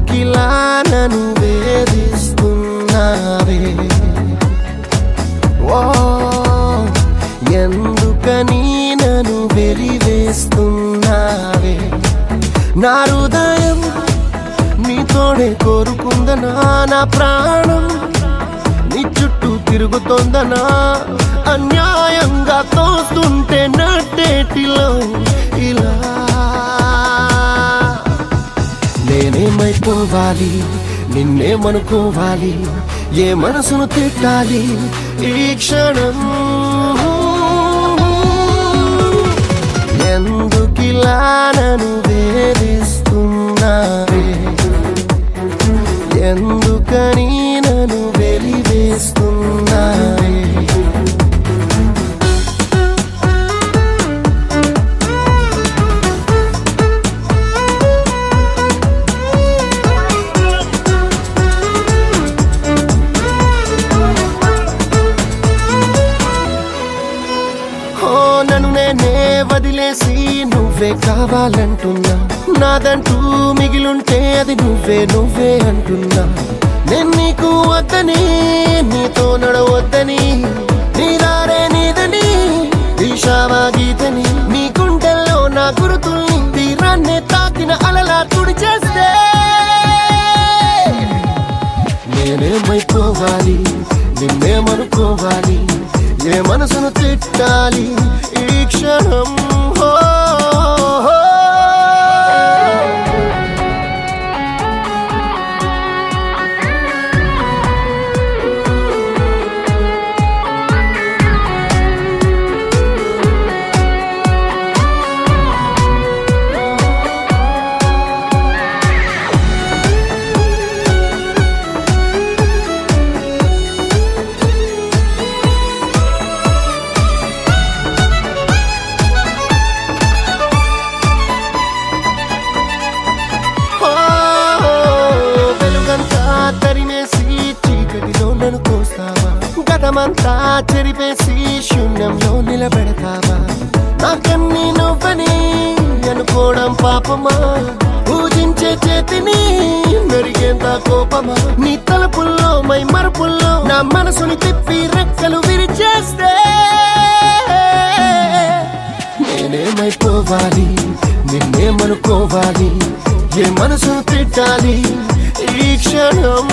ఎందుకిలా నన్ను వేధిస్తున్నావే ఓ ఎందుకని నన్ను వెలివేస్తున్నావే నా హృదయం నీతోనే కోరుకుందనా నా ప్రాణం నీ చుట్టూ తిరుగుతోందనా అన్యాయంగా తోస్తుంటే నట్టేటిలో ఇలా నేనేమైపోవాలి నిన్నేమనుకోవాలి ఏ మనసును తిట్టాలి ఈ క్షణం ఎందుకిలా నన్ను వేధిస్తున్నావే ఎందుకని నన్ను వెలివేస్తున్నావే నన్ను నేనే వదిలేసి నువ్వే కావాలంటున్నా నాదంటూ మిగిలుంటే అది నువ్వే నువ్వే అంటున్నా నేను నీకు వద్దని నీతో నడవద్దని నీ దారే నీదని దిశావా గీతని నీ గుండెల్లో నా గురుతుల్ని తీరాన్నే తాకిన అలలా తుడిచేస్తే నేనేమైపోవాలి నిన్నేమనుకోవాలి ఏ మనసును తిట్టాలి ఈ క్షణం గతమంతా చెరిపేసి శూన్యంలో నిలబెడతావా నాకన్నీ నువ్వని అనుకోవడం పాపమా పూజించే చేతిని మెరిగేంత కోపమా నీ తలుపుల్లో మై మరుపుల్లో నా మనసుని తిప్పి రెక్కలు విరిచేస్తే నేనేమైపోవాలి నిన్నేమనుకోవాలి ఏ మనసును తిట్టాలి ఈ క్షణం